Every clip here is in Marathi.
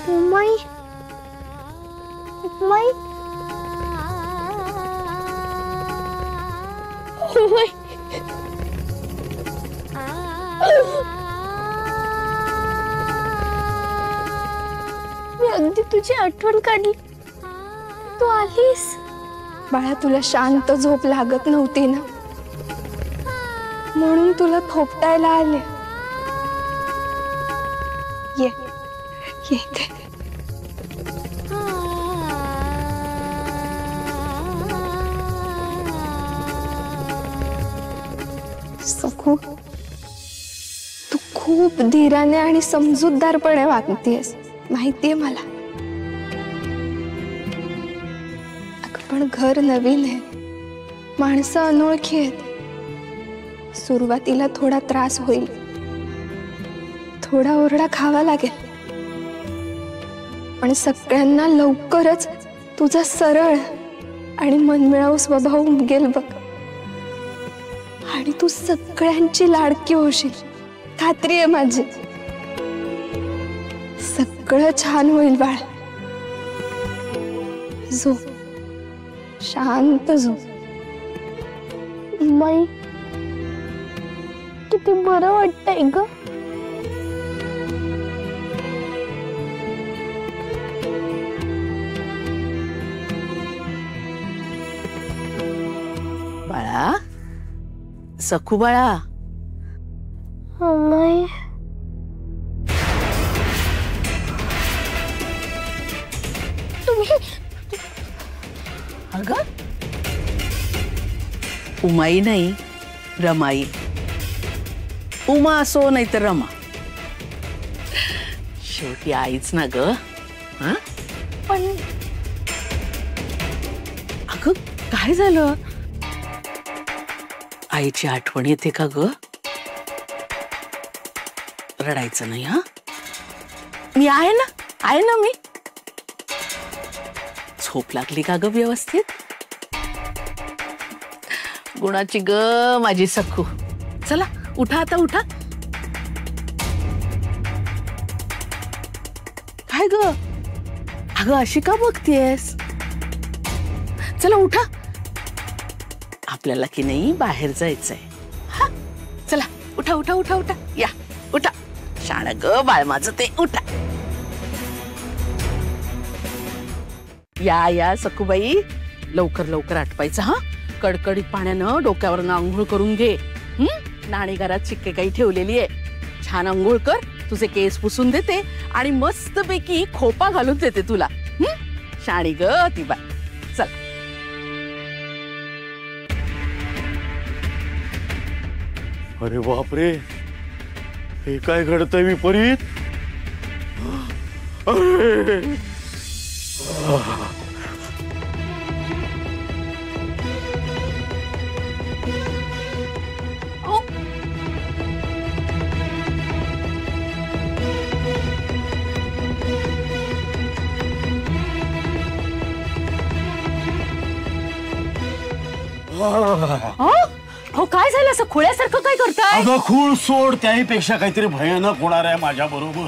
उमाई उमाई उमाई मी अगदी तुझी आठवण काढली, तू आलीस। बाळा तुला शांत झोप लागत नव्हती ना, म्हणून तुला थोपटायला आले। ये ये सखू, तू खूप धीराने आणि समजूतदारपणे वागतेस, माहितीये मला। अगं पण घर नवीन आहे, माणसं अनोळखी आहेत। सुरुवातीला थोडा त्रास होईल, थोडा ओरडा खावा लागेल, पण सगळ्यांना लवकरच तुझा सरळ आणि मनमिळावू स्वभाव उमगेल बघ। आणि तू सगळ्यांची लाडकी होशील, खात्री आहे माझी। सगळं छान होईल बाळ, झोप, शांत झोप। माई किती बरं वाटतंय ग। बाळा, सखू बाळा। माई तुम्ही अगं उमाई नाही, रमाई। उमा असो नाही तर रमा, शेवटी आईच ना ग। हा पण अगं काय झालं? आईची आठवण येते का ग? रडायचं नाही हा, मी आहे ना मी। झोप लागली का ग व्यवस्थित? गुणाची ग माझी सखू। चला उठा आता, उठा। काय ग अगं अशी का बघतेस? चला उठा, आपल्याला की नाही बाहेर जायचंय। हा चला उठा उठा उठा उठा, या उठा। शाण ग बाळ माझं ते, उठा। या सखूबाई, लवकर लवकर आटपायचं हा। कडकडीत पाण्यानं डोक्यावर आंघोळ करून घे। नाणी घरात शिक्के काही ठेवलेली आहे, छान आंघोळ कर, तुझे केस पुसून देते आणि मस्तपैकी खोपा घालून देते तुला। शाणी ग ती बाई, चल। अरे बापरे, हे काय घडतंय विपरीत? अरे हो काय झालं? असं खोळ्यासारखं काय करताय? अगं खूळ सोड, त्याहीपेक्षा काहीतरी भयानक होणार आहे माझ्या बरोबर।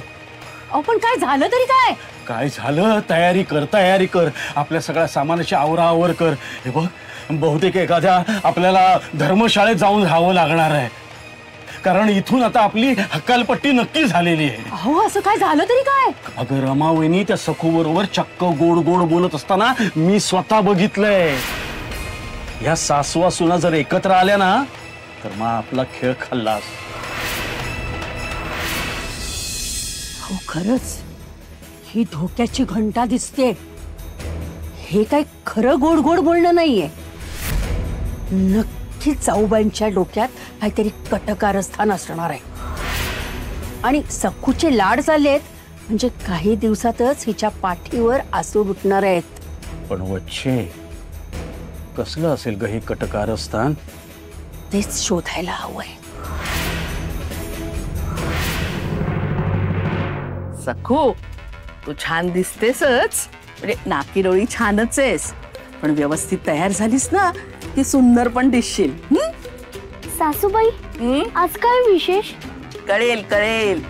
अहो पण काय झालं तरी काय? काय झालं? तयारी कर, आपल्या सगळ्या सामानाची आवराआवर कर। हे बघ, बहुतेक एखाद्या आपल्याला धर्मशाळेत जाऊन राहावं लागणार आहे, कारण इथून आता आपली हकालपट्टी नक्की झालेली आहे। अहो असं काय झालं तरी काय? अगं रमा वहिनी त्या सखू बरोबर चक्क गोड गोड बोलत असताना मी स्वतः बघितलंय। या सासवा सुना जर एकत्र आल्या ना, तर मग आपला खेळ खाल्लास। हो खरंच, ही धोक्याची घंटा दिसते। हे काय खरं गोड गोड बोलणं नाहीये, नक्कीच जाऊबाईंच्या डोक्यात काहीतरी कटकारस्थान असणार आहे। आणि सखूचे लाड झालेत म्हणजे काही दिवसातच हिच्या पाठीवर आसूड उठणार आहेत। पण वच्छे, कसलं असेल ग हे कटकारस्थान? तेच शोधायला हवंय। सखू, तू छान दिसतेसच, म्हणजे नाकी डोळी छानच आहेस, पण व्यवस्थित तयार झालीस ना ती सुंदर पण दिसशील। सासूबाई, आज काय विशेष? कळेल कळेल।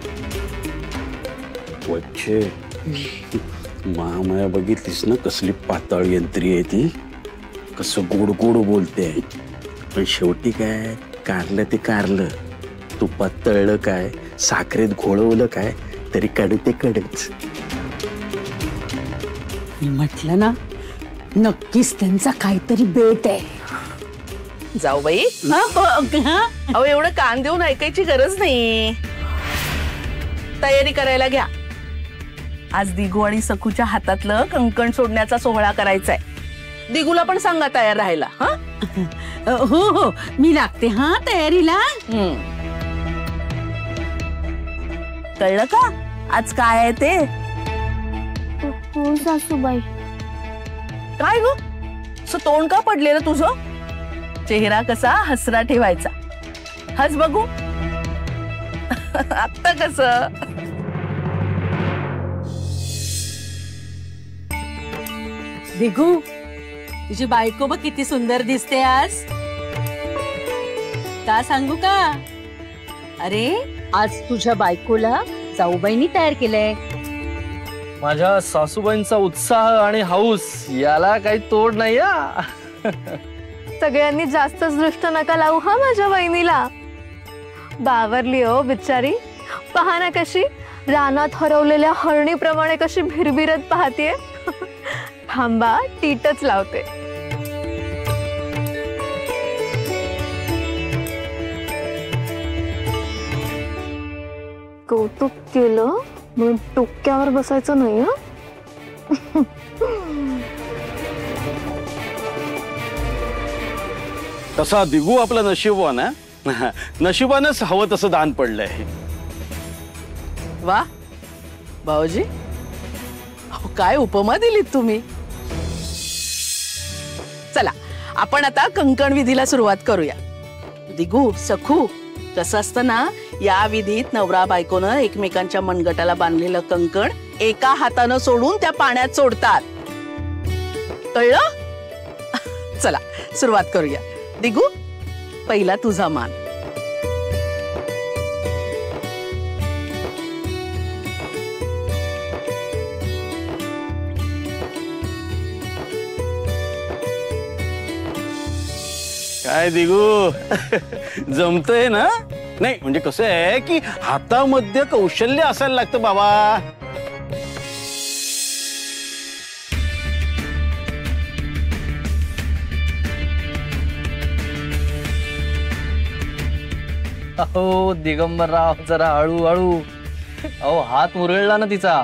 वच्छे, माया बघितलीस ना कसली पाताळ यंत्री आहे ती, कसं गोड गोड बोलते. पण शेवटी काय, कारलं ते कारलं, तुपात तळलं काय, साखरेत घोळवलं काय, तरी कडू ते कडच. मी म्हटलं ना, नक्कीच त्यांचा काहीतरी बेट आहे. जाऊ बाई, अहो एवढं कान देऊन ऐकायची गरज नाही. तयारी करायला घ्या. आज दिगू आणि सखूच्या हातातलं कंकण सोडण्याचा सोहळा करायचाय. दिगूला पण सांगा तयार राहायला. हा हो हो, मी लागते हा तयारीला. कळलं का आज काय आहे ते? हो सासूबाई. काय ग, असं तोंड का पडलेलं तुझं? चेहरा कसा हसरा ठेवायचा. हस बघू. आता कसं? दिगू, तुझी बायको बघ किती सुंदर दिसते आज. का सांगू का? अरे आज तुझ्या बायकोला जाऊबाईंनी तयार केलंय. माझ्या सासूबाईंचा उत्साह आणि हौस याला काही तोड नाही. सगळ्यांनी जास्तच दृष्ट नका लावू हा माझ्या वहिनीला. बावरली हो बिचारी. पहा ना कशी रानात हरवलेल्या हरणीप्रमाणे कशी भिरभिरत पाहतीये. थांबा, टीटच लावते. कौतुक केलं म्हणून टोक्यावर बसायचं नाही. हं? तसा दिगू आपला नशीबवान आहे. नशिबानच हवं तसं दान पडलंय. वा भाऊजी, अहो काय उपमा दिलीत तुम्ही. चला आपण आता कंकण विधीला सुरुवात करूया. दिगू, सखू, कसं असतं ना, या विधीत नवरा बायकोनं एकमेकांच्या मनगटाला बांधलेलं कंकण एका हातानं सोडून त्या पाण्यात सोडतात. कळलं? चला सुरुवात करूया. दिगू, पहिला तुझा मान. काय दिगू, जमतंय ना? नाही म्हणजे कसं आहे की हातामध्ये कौशल्य असायला लागतं बाबा. अहो दिगंबरराव, जरा हळूहळू. अहो हात मुरगळला ना तिचा.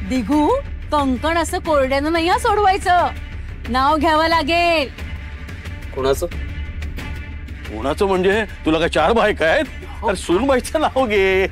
दिगू, कंकण असं कोरड्यानं नाही हा सोडवायचं. नाव घ्यावं लागेल. कोणाचं? कोणाचं म्हणजे? तुला काय चार बायका आहेत? तर सूनबाईचं नाव घे.